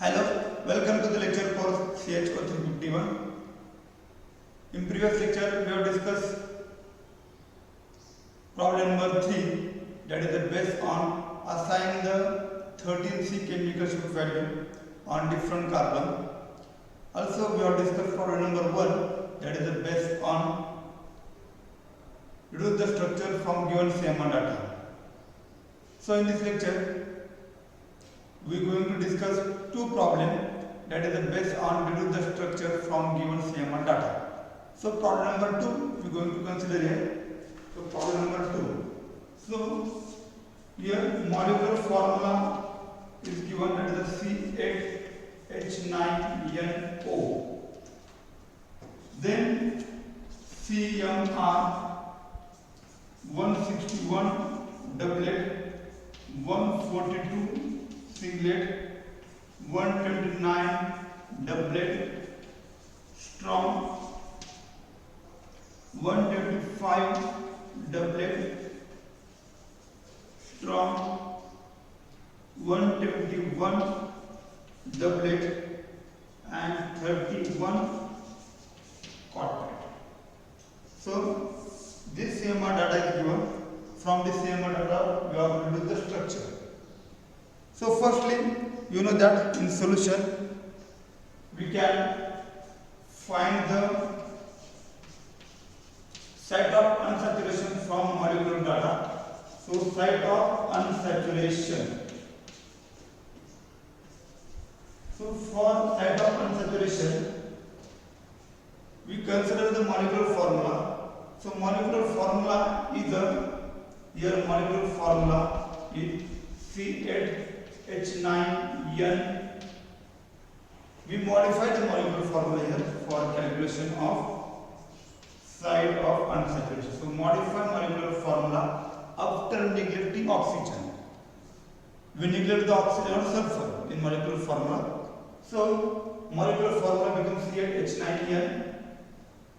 Hello, welcome to the lecture course CHO 351. In previous lecture, we have discussed problem number 3, that is the based on assigning the 13C chemical shift value on different carbon. Also, we have discussed problem number 1, that is the based on reduce the structure from given CMR data. So, in this lecture, we are going to discuss two problems, that is based on reduce the structure from given CMR data. So problem number 2 we are going to consider here. So problem number 2. So here molecular formula is given, that is the C8H9NO. Then CMR 161 doublet, 142 singlet, 129 doublet, strong, 125 doublet, strong, 121 doublet, and 31 quartet. So this CMR data is given. From this CMR data we have to do the structure. So firstly, you know that in solution we can find the site of unsaturation from molecular data. So site of unsaturation. So for site of unsaturation, we consider the molecular formula. So molecular formula is here molecular formula is C8H9N. We modify the molecular formula here for calculation of site of unsaturation. So modify molecular formula after neglecting oxygen. We neglect the oxygen or sulfur in molecular formula. So molecular formula becomes C8H9N.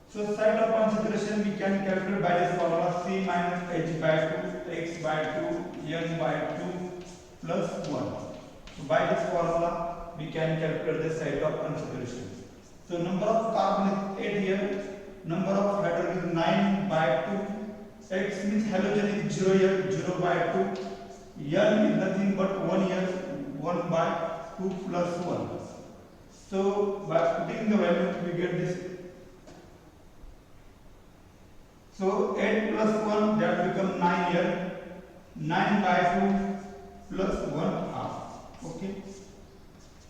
So site of unsaturation we can calculate by this formula C minus H by 2, X by 2, N by 2 plus 1. So by this formula we can calculate the site of unsaturation. So number of carbon is 8 here, number of hydrogen is 9 by 2, X means halogen is 0 here, 0 by 2, N is nothing but 1 here, 1 by 2 plus 1. So by putting the value we get this. So 8 plus 1, that becomes 9 here, 9 by 2 plus 1 half. Okay,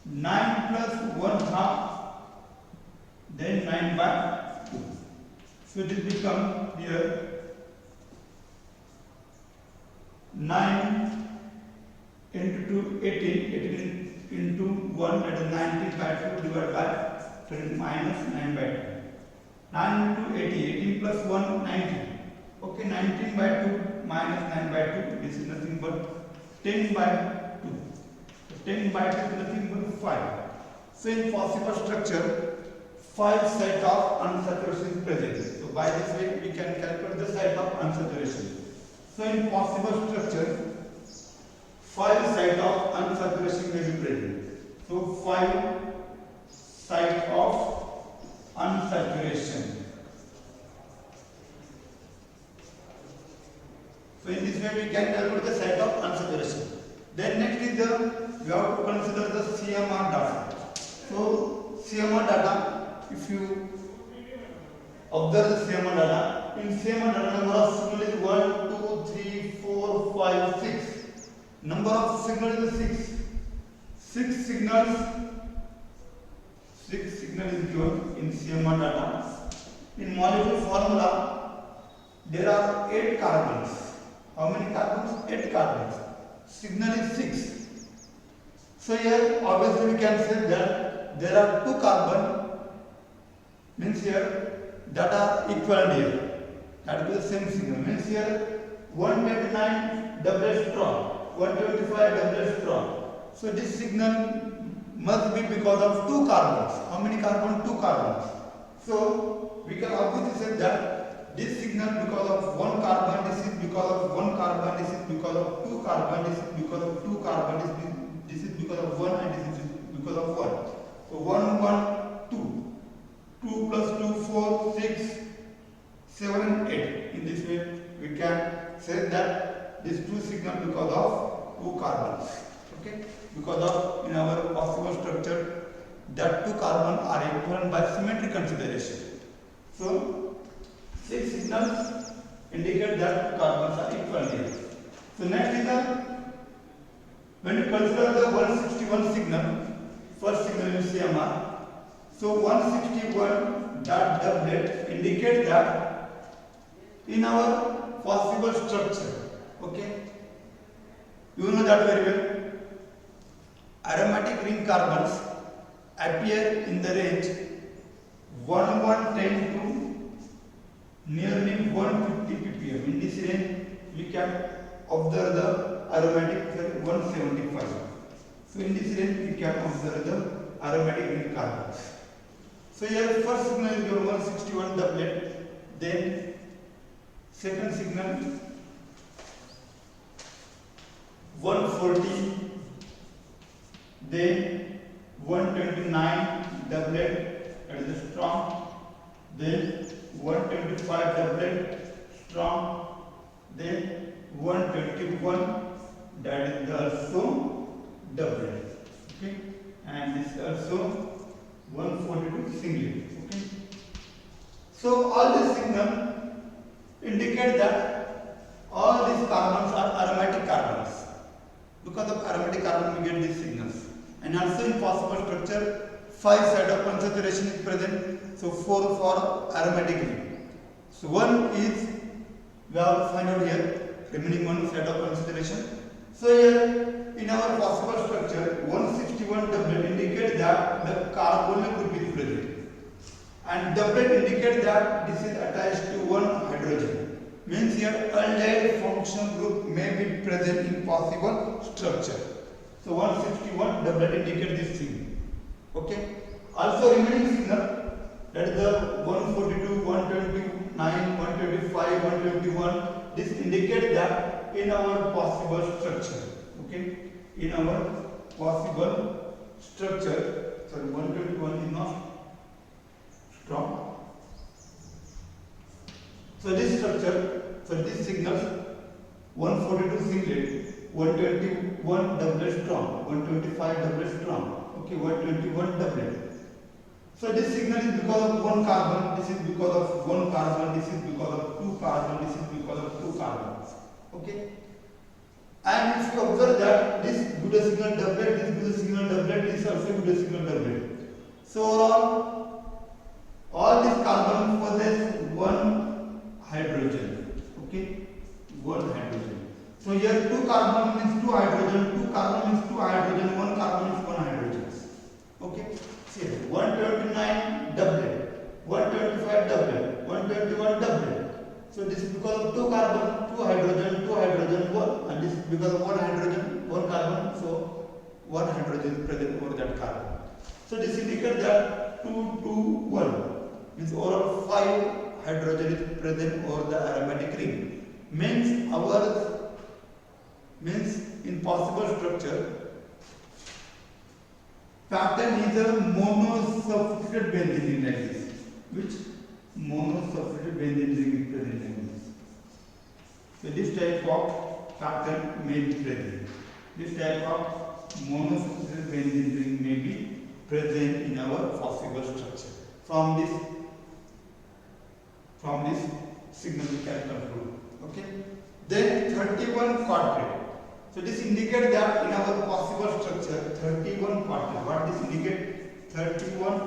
9 plus 1 half, then 9 by 2. So this becomes here 9 into 2, 18, 18 into 1, that is 19 by 2 divided by 10 minus 9 by 2. 9 into 80, 18 plus 1, 19. Okay, 19 by 2 minus 9 by 2, this is nothing but 10 by 2. So 10 by 2 is nothing but 5. So in possible structure, 5 site of unsaturation is present. So by this way we can calculate the site of unsaturation. So in possible structure, 5 site of unsaturation will be present. So 5 site of unsaturation. So in this way we can calculate the site of unsaturation. Then next is we have to consider the CMR data. So CMR data, if you observe the CMR data, in CMR data number of signals is 1, 2, 3, 4, 5, 6. Number of signals is 6. 6 signals. 6 signal is given in CMR data. In molecular formula, there are 8 carbons. How many carbons? 8 carbons. Signal is 6. So here obviously we can say that there are 2 carbon, means here that are equivalent here. That will be the same signal. Means here 129 doublet strong, 125 doublet strong. So this signal must be because of 2 carbons. How many carbons? 2 carbons. So we can obviously say that this signal because of 1 carbon, this is because of 1 carbon, this is because of 2 carbon, this is because of 2 carbon, this is because of 1, and this is because of 1. So 1, 1, 2. 2 plus 2, 4, 6, 7 and 8. In this way, we can say that these two signals because of two carbons. Okay? Because of in our possible structure, that two carbons are equivalent by symmetry consideration. So 6 signals indicate that two carbons are equal here. So next is when you consider the 161 signal, first signal in CMR. So 161 dot doublet indicate that in our possible structure, okay, you know that very well. Aromatic ring carbons appear in the range 1110 to nearly 150 ppm. In this range, we can observe the aromatic 175. So in this range, we can observe the aromatic ring carbons. So here first signal is your 161 doublet, then second signal 140, then 129 doublet, that is strong, then 125 doublet, strong, then 121, that is also doublet, okay, and this also 142 singlet, okay. So all these signals indicate that all these carbons are aromatic carbons. Because of aromatic carbon we get these signals. And also in possible structure, 5 side of unsaturation is present, so 4 for aromatic ring. So 1 is, we have find out here, remaining 1 side of unsaturation. So here in our possible structure, 161 doublet indicates that the carbonyl group is present. And doublet indicates that this is attached to one hydrogen. Means here aldehyde functional group may be present in possible structure. So 161 doublet indicates this thing. Okay. Also remaining signal, that is the 142, 129, 125, 121. This indicates that in our possible structure. Okay. In our possible structure, sorry, 121 is not strong. So this structure, so this signals 142 singlet, 121 doublet strong, 125 doublet strong, okay, 121 doublet. So this signal is because of one carbon, this is because of one carbon, this is because of two carbon, this is because of two carbons, okay. And if you observe that this Buddha signal doublet, this Buddha signal doublet, this also Buddha signal doublet. So all these carbons possess one hydrogen, okay, one hydrogen. So here two carbon means two hydrogen, two carbon means two hydrogen, one carbon means one hydrogen. Okay, see 129 doublet, 125 doublet, 121 doublet. So this is because of two carbon, two hydrogen, one, and this is because of one hydrogen, one carbon. So one hydrogen is present over that carbon. So this indicates that 2, 2, 1 means overall 5 hydrogen is present over the aromatic ring. Means in possible structure, pattern is a monosubstituted benzene ring like this. Which monosubstituted benzene ring is present in this. So this type of pattern may be present. This type of monosubstituted benzene ring may be present in our possible structure. From this signal we can conclude. Okay. Then 31 quadrate. So this indicates that in our possible structure 31 quadrate. What this indicates? 31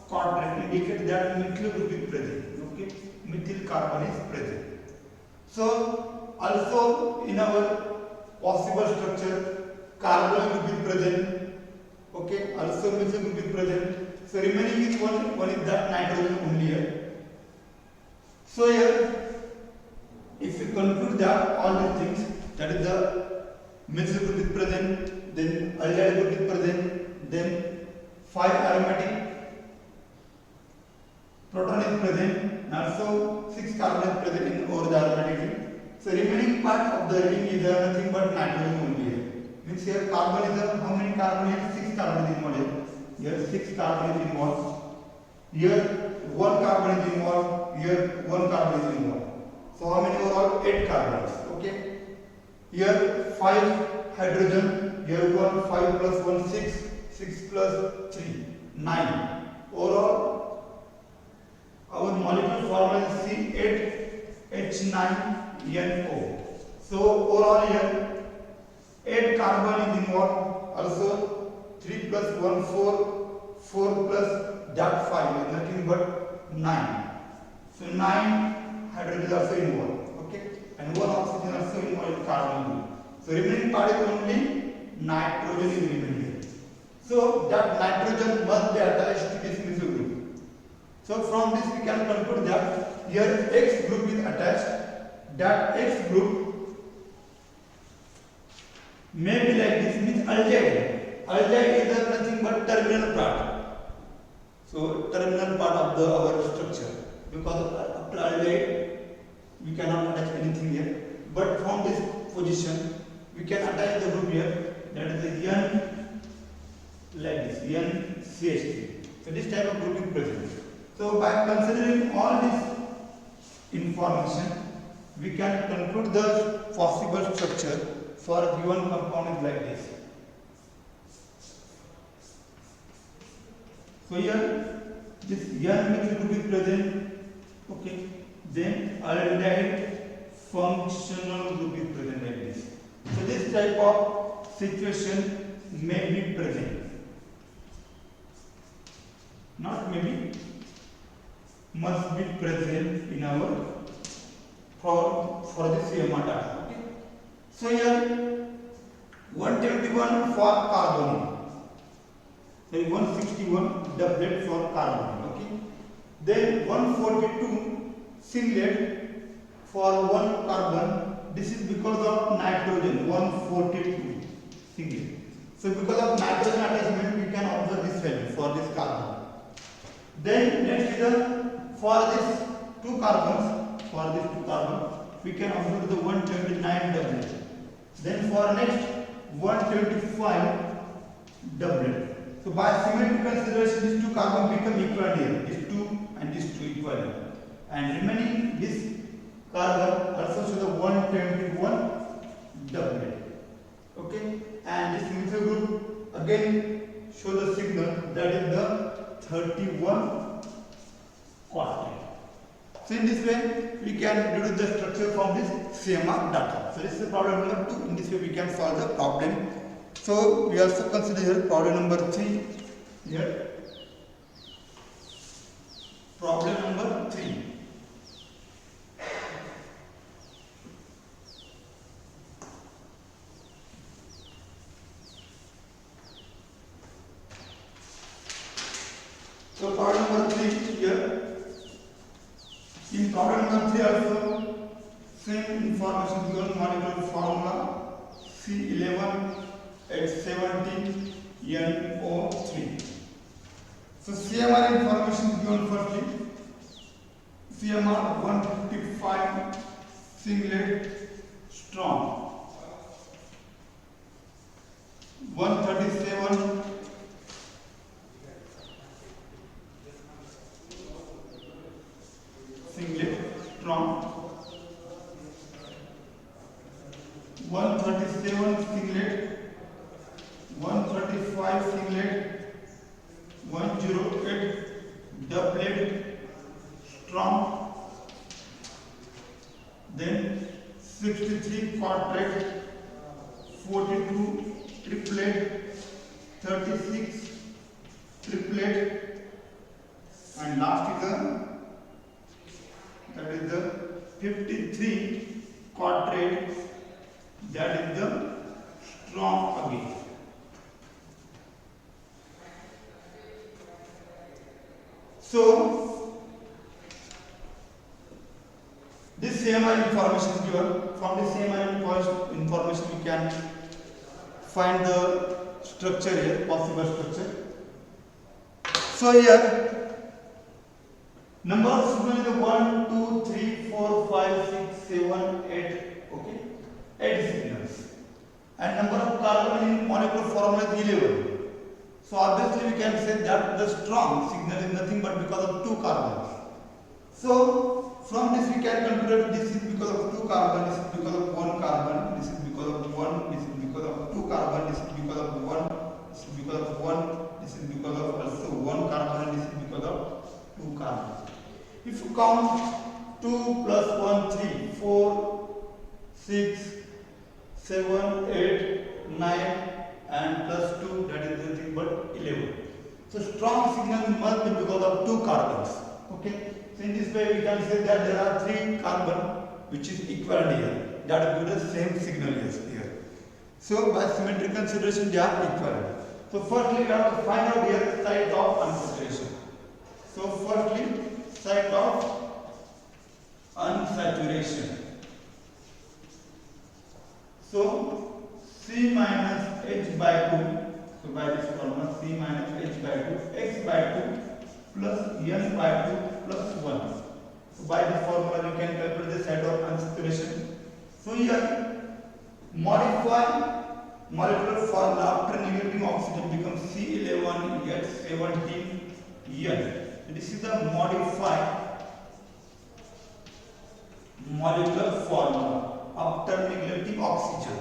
quadrate indicates that methyl group is present. Okay. Methyl carbon is present. So also in our possible structure carbon group is present. Okay. Also methyl group is present. So remaining is one is that nitrogen only here. So here, if you conclude that all these things, that is the methyl group is present, then aldehyde group is present, then 5 aromatic proton is present, and also 6 carbon is present in over the aromatic ring. So remaining part of the ring is nothing but nitrogen only here. Means here carbon is how many carbon here? 6 carbon is involved here. here 6 carbon is involved, here 1 carbon is involved, here 1 carbon is involved. So how many overall? 8 carbons. Okay. Here 5 hydrogen, here 1, 5 plus 1, 6, 6 plus 3, 9. Overall, our molecule formula is C8H9NO. So overall here 8 carbon is involved, also 3 plus 1, 4, 4 plus that 5 is nothing but 9. So 9 hydrogen is also involved, okay, and 1 oxygen also involved in carbon group. So remaining part is only nitrogen is remaining. So that nitrogen must be attached to this methyl group. So from this we can conclude that here X group is attached. That X group may be like this, means aldehyde. Aldehyde is nothing but terminal part. So terminal part of our structure. Because after aldehyde we cannot attach anything here. But from this position we can attach the group here. That is the N like this, NCH3. So this type of group is present. So by considering all this information, we can conclude the possible structure for a given compound is like this. So here this N methyl group is present. Okay. Then aldehyde functional group is present like this. So this type of situation may be present. Not maybe, must be present in our for this CMR data. Okay. So here 121 for carbon, then 161 doublet for carbon. Okay. Then 142 singlet for 1 carbon. This is because of nitrogen. 142 singlet. So because of nitrogen attachment, we can observe this value for this carbon. Then next is for this 2 carbons, we can observe the 129 doublet. Then for next 125 doublet. So by symmetric consideration, these 2 carbons become equal here. These 2 and these 2 equal. And remaining this carbon also show the 121 doublet. Okay. And this methyl group again show the signal, that is the 31 quadrant. So in this way we can deduce the structure from this CMR data. So this is problem number 2. In this way we can solve the problem. So we also consider here problem number 3. Here problem number 3. So problem number 3 here. In problem number 3 also same information given, molecular formula C11H17 NO3. So CMR information given firstly. CMR 155 singlet strong, 137 singlet strong, 137 singlet, 135 singlet, 108 doublet strong, then 63 quadruplet, 42 triplet, 36 triplet, and last is the 53 quadrate, that is the strong again. So this CMR information is given. From this CMR information we can find the structure here, possible structure. So here number of signals is 1, 2, 3, 4, 5, 6, 7, 8. Okay, 8 signals. And number of carbon in molecular formula is 11. So obviously we can say carbons. So from this we can conclude this is because of 2 carbon, this is because of 1 carbon, this is because of 1, this is because of 2 carbon, this is because of 1, this is because of 1, this is because of also 1 carbon, and this is because of 2 carbon. If you count 2 plus 1, 3, 4, 6, 7, 8, 9 and plus 2, that is nothing but 11. So strong signal must be because of 2 carbons. Okay. So in this way we can say that there are 3 carbon which is equivalent here. That will give the same signal here. So by symmetric consideration they are equivalent. So firstly we have to find out here site of unsaturation. So firstly site of unsaturation. So C minus H by 2. So by this formula C minus H by 2 X by 2 plus N by 2 plus 1. So by this formula we can calculate the site of unsaturation. So here modify molecular formula after negating oxygen becomes C11H17N. This is the modified molecular formula after neglecting oxygen.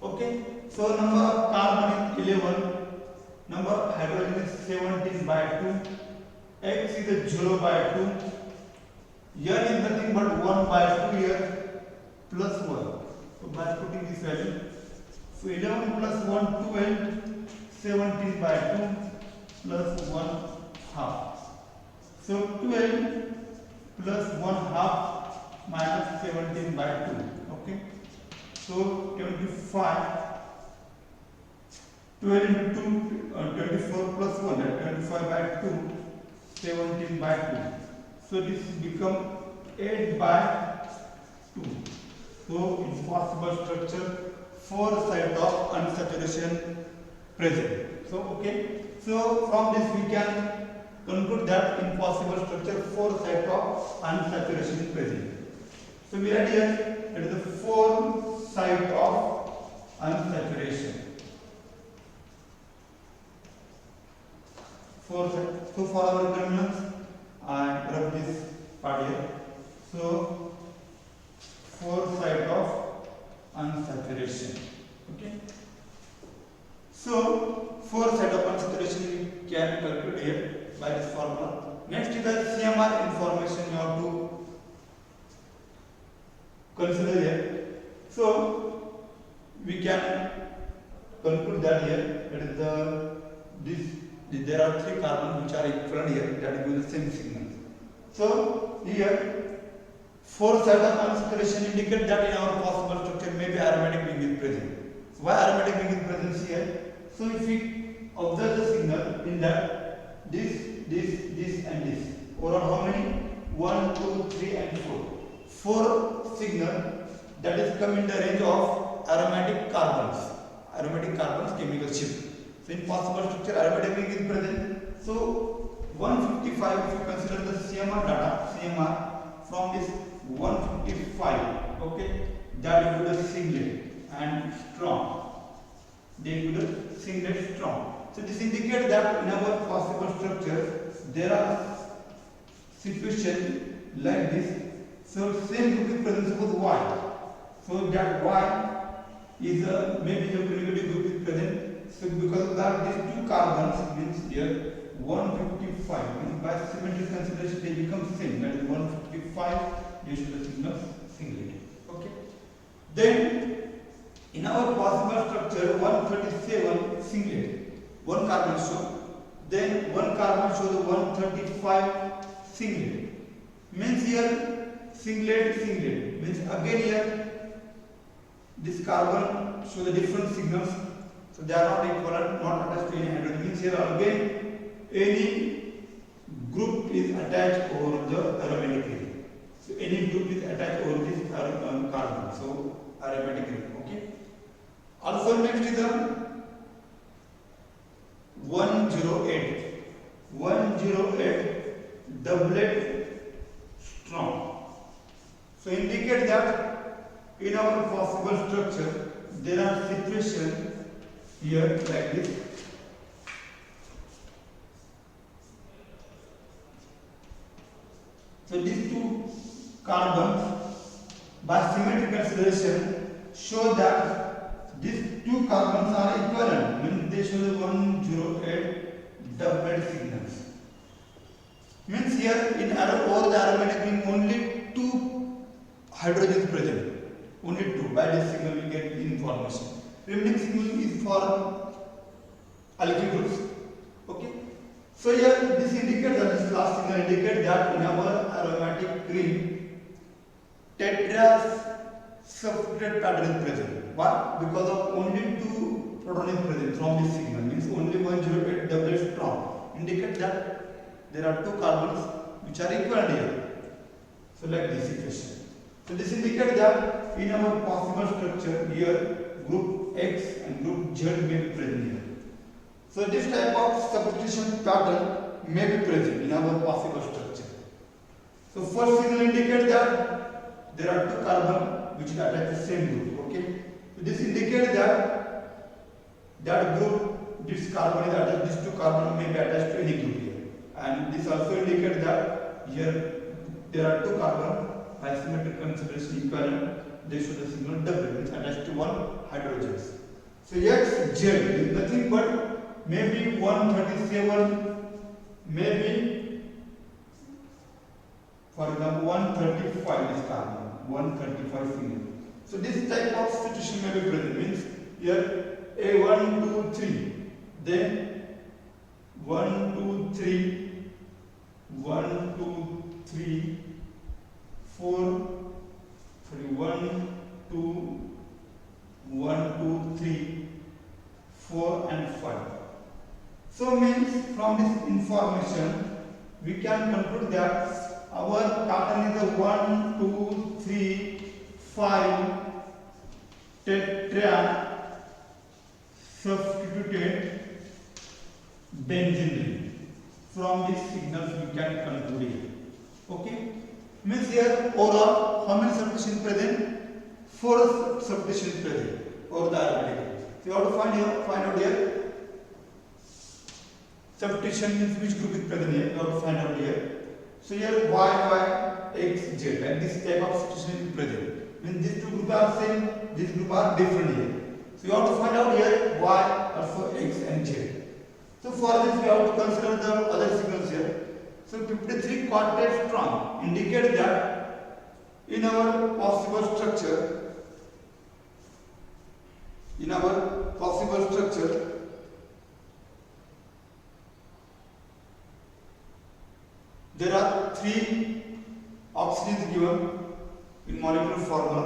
Okay. So number of carbon is 11, number of hydrogen is 17 by 2, X is a 0 by 2, N is nothing but 1 by 2 here plus 1. So by putting this value, so 11 plus 1 12, 17 by 2 plus 1 half. So 12 plus 1 half minus 17 by 2. Okay. So 25. 12 into 2, 24 plus 1, that 25 by 2, 17 by 2. So this become 8 by 2. So impossible structure, 4 sites of unsaturation present. So okay. So from this we can conclude that impossible structure, 4 sites of unsaturation present. So we are here, that is the 4 sites of unsaturation. So for our terminals, I rub this part here. So 4 sites of unsaturation. Okay. So 4 sites of unsaturation we can calculate here by this formula. Next is the CMR information you have to consider here. So we can conclude that here, that is there are 3 carbons which are equivalent here, that will give the same signal. So here 4 sites of unsaturation indicate that in our possible structure maybe aromatic ring is present. So why aromatic ring is present here? So if we observe the signal in that this and this, overall how many? 1, 2, 3 and 4. 4 signal that is come in the range of aromatic carbons. Aromatic carbons chemical shift. So in possible structure aromatic ring is present. So 155, if you consider the CMR data, CMR from this 155, okay, that will be the singlet and strong. They will be singlet strong. So this indicates that in our possible structure there are situations like this. So same group is present, suppose Y. So that Y is maybe the negative group is present. So because of that, these 2 carbons means here 155 means by symmetric consideration they become same. That is 155 due to the signal singlet. Okay. Then in our possible structure 137 singlet, 1 carbon show. Then 1 carbon show the 135 singlet. Means here singlet means again here this carbon show the different signals. So they are not equivalent, not attached to any hydrogen. Means here again any group is attached over the aromatic ring. So any group is attached over this carbon. So aromatic ring. Okay. Also next is the 108. 108 doublet strong. So indicate that in our possible structure there are situations here like this. carbons by symmetric consideration show that these two carbons are equivalent, means they show the 108 doublet signals. Means here in over the aromatic ring only two hydrogens present, only two. By this signal we get information. Remaining signal is for alkyl groups. Okay. So here this indicates that this last signal indicates that in our aromatic ring tetra substituted pattern is present. Why? Because of only two proton is present from this signal, means only 108 doublet strong. Indicate that there are two carbons which are equivalent here. So like this equation. So this indicates that in our possible structure here group X and group Z may be present here. So this type of substitution pattern may be present in our possible structure. So first signal indicates that there are two carbons which are attached to the same group. Okay. So this indicates that group, this carbon is attached, these two carbons may be attached to any group here. And this also indicates that here there are two carbons by symmetric consideration equivalent. They show the signal doublet, which attached to one hydrogens. So X Z is nothing but maybe 137, maybe for example 135 is carbon, 135 signal. So this type of situation may be present, means here A1, 2, 3, then 1, 2, 3, 1, 2, 3, 4, 1, 2, 1, 2, 3, 4 and 5. So means from this information we can conclude that our pattern is a 1, 2, 3, 5 tetra substituted benzene ring. From these signals we can conclude here. Okay? Means here overall how many substitutions present? 4 substitutions present over the aromatic. So you have to find out here substitution means which group is present here. You have to find out here. So here Y, X, Z, and this type of substitution is present. Means these two groups are same, these groups are different here. So you have to find out here Y, also X and Z. So for this we have to consider the other signals here. So 53 quartet strong indicates that in our possible structure, there are 3 oxygens given in molecular formula.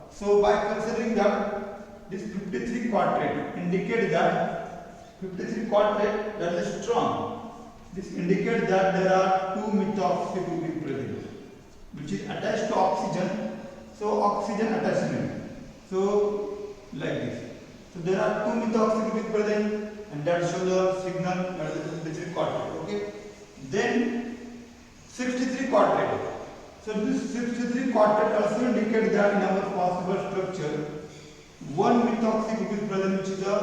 So by considering that this 53 quartet indicates that 53 quartet that is strong. This indicates that there are 2 methoxy groups present, which is attached to oxygen. So oxygen attachment. So like this. So there are 2 methoxy groups present, and that shows the signal that is 53 quartet. Okay. Then 63 quartet. So this 63 quartet also indicates that in our possible structure, 1 methoxy group is present, which is the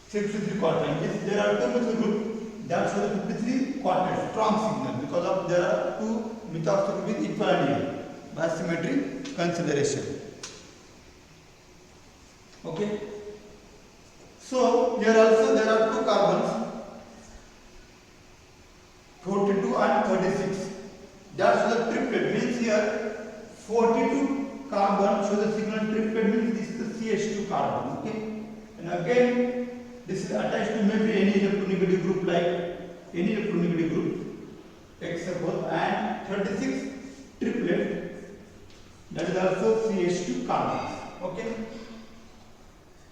63 quartet. If there are 2 methyl groups, that shows the 53 quartet strong signal, because of there are 2 methoxy groups equivalent here by symmetric consideration. Okay. So here also there are 2 carbons, 42 and 36. That's the triplet. Means here 42 carbon shows the signal triplet, means this is the CH2 carbon. Okay. And again this is attached to maybe any electronegative group, like any electronegative group except both, and 36 triplet, that is also CH2 carbons. Okay.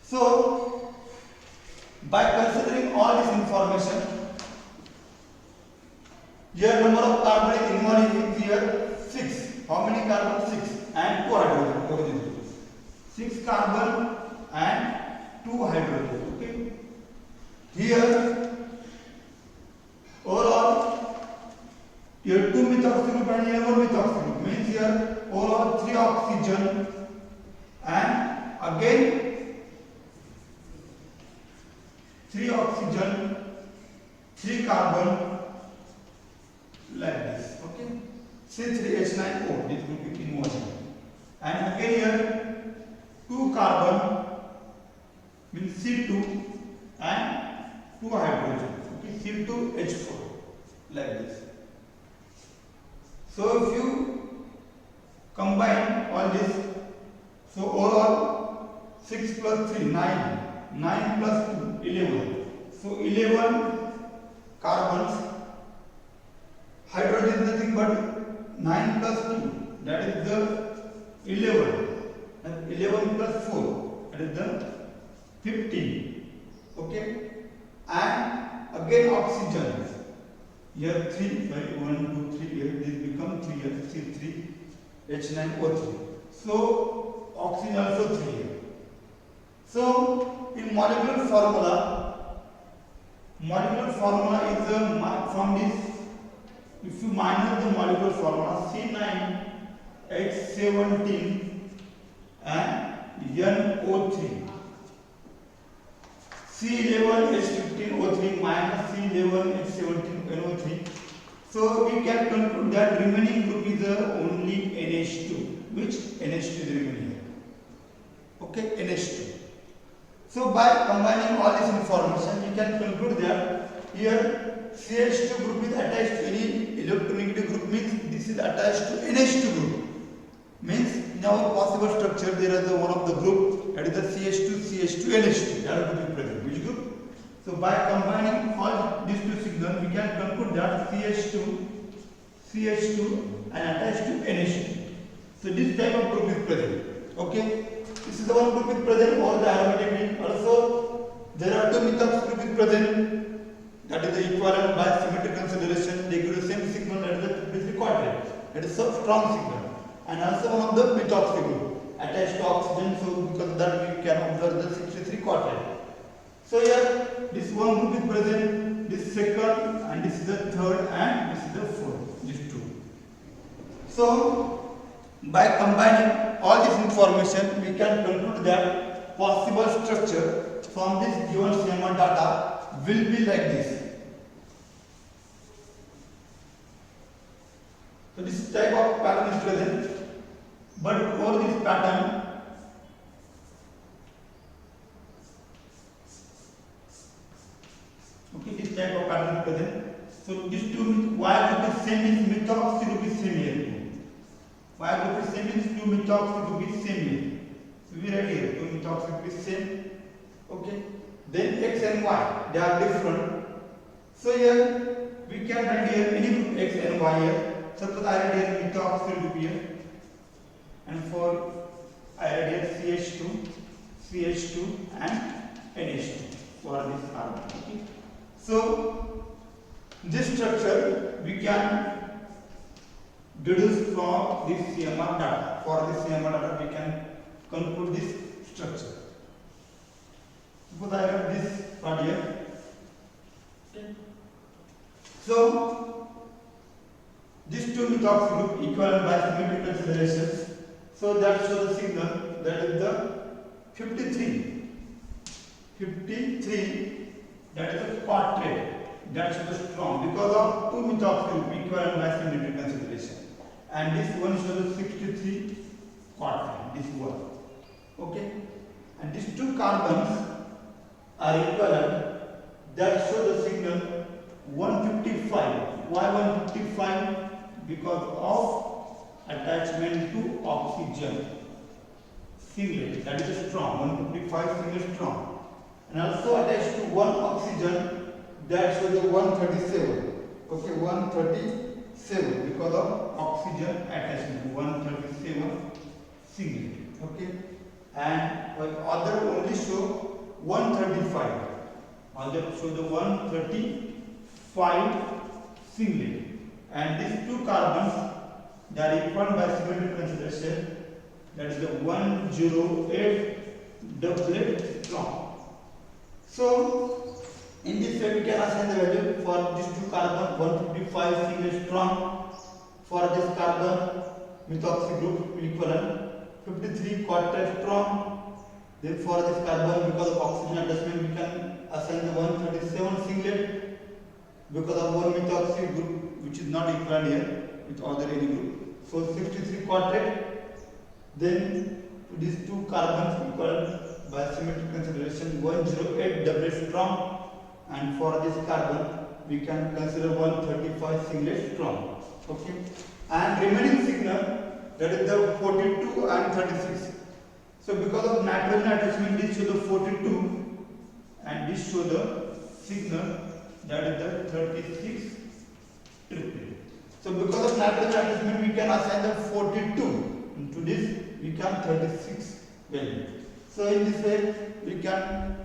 So by considering all this information, here number of carbon involved is here 6. How many carbon? 6 and 2 hydrogen. 6 carbon and 2 hydrogen. Okay. Here overall here 2 methoxy group and here 1 methoxy group, means here overall 3 oxygen and again 3 oxygen, 3 carbon, like this. Okay. C3H9O. This group is involved. And again here 2 carbon means C2 and 2 hydrogen. Okay, C2H4 like this. So if you combine all this, so overall 6 plus 3 9, 9 plus 2 11. So 11 carbons. Hydrogen is nothing but 9 plus 2, that is the 11. And 11 plus 4, that is the 15. Okay, and again oxygen. Here 3, sorry, 1, 2, 3, here this becomes 3, here C3H9O3. So oxygen also 3 here. So in molecular formula is from this. If you minus the molecular formula C9H17 and NO3, C11H15O3 minus C11H17NO3. So we can conclude that remaining group is only NH2. Which NH2 is remaining here? Okay, NH2. So by combining all this information, we can conclude that here CH2 group is attached to any electronegative group, means this is attached to NH2 group. Means in our possible structure there is one of the group, that is the CH2 NH2, that will be present. Which group? So by combining all these two signals, we can conclude that CH2 and attached to NH2. So this type of group is present. Okay, this is the one group is present or the aromatic ring. Also there are 2 methox group is present. That is the equivalent by symmetric consideration. They give the same signal, that is the 53 quadrant. That is a strong signal. And also one of the methoxy group attached to oxygen. So because of that we can observe the 63 quadrant. So here this one group is present, this second, and this is the third, and this is the fourth. These two. So by combining all this information, we can conclude that possible structure from this given CMR data will be like this. So this type of pattern is present, but over this pattern, okay, this type of pattern is present. So these two, Y group is same means methoxy group is same here. Y group is same means 2 methoxy group is same here. So we write here 2 methoxy group is same. Okay. Then X and Y, they are different. So here we can write here any group X and Y here. Suppose I write here methoxy group here, and for I write here CH2 and NH2 for this carbon. Okay. So this structure we can deduce from this CMR data. For this CMR data we can conclude this structure. Suppose I have this part here. Okay. So these 2 methoxy group equivalent by symmetric considerations. So that shows the signal, that is the 53. 53, that is the quadrant. That shows the strong because of 2 methoxy group equivalent by symmetric consideration. And this one shows the 63 quadrant. This one. Okay. And these 2 carbons are equivalent, that show the signal 155. Why 155? Because of attachment to oxygen singlet, that is strong, 155 singlet strong. And also attached to one oxygen, that shows the 137. Okay, 137 because of oxygen attachment, 137 singlet. Okay, and other only show 135. Other show the 135 singlet. And these 2 carbons, they are equivalent by symmetric consideration, that is the 108 doublet strong. So in this way we can assign the value for these 2 carbon, 155 singlet strong, for this carbon methoxy group equivalent, 53 quartet strong. Then for this carbon, because of oxygen attachment, we can assign the 137 singlet because of one methoxy group which is not equivalent here, with other any group. So 63 quartet. Then these two carbons equal by symmetric consideration 108 double strong, and for this carbon we can consider 135 singlet strong. Okay, and remaining signal, that is the 42 and 36. So because of nitrogen attachment, this show the 42 and this show the signal, that is the 36 triplet. So because of nitrogen attachment, we can assign the 42 into this, we can 36 value. So in this way we can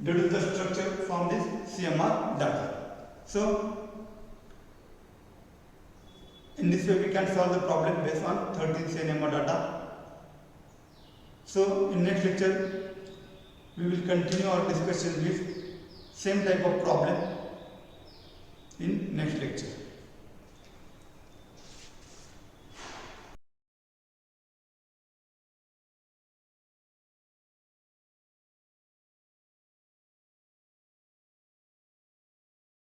deduce the structure from this CMR data. So in this way we can solve the problem based on 13 CNMR data. So in next lecture we will continue our discussion with same type of problem in next lecture.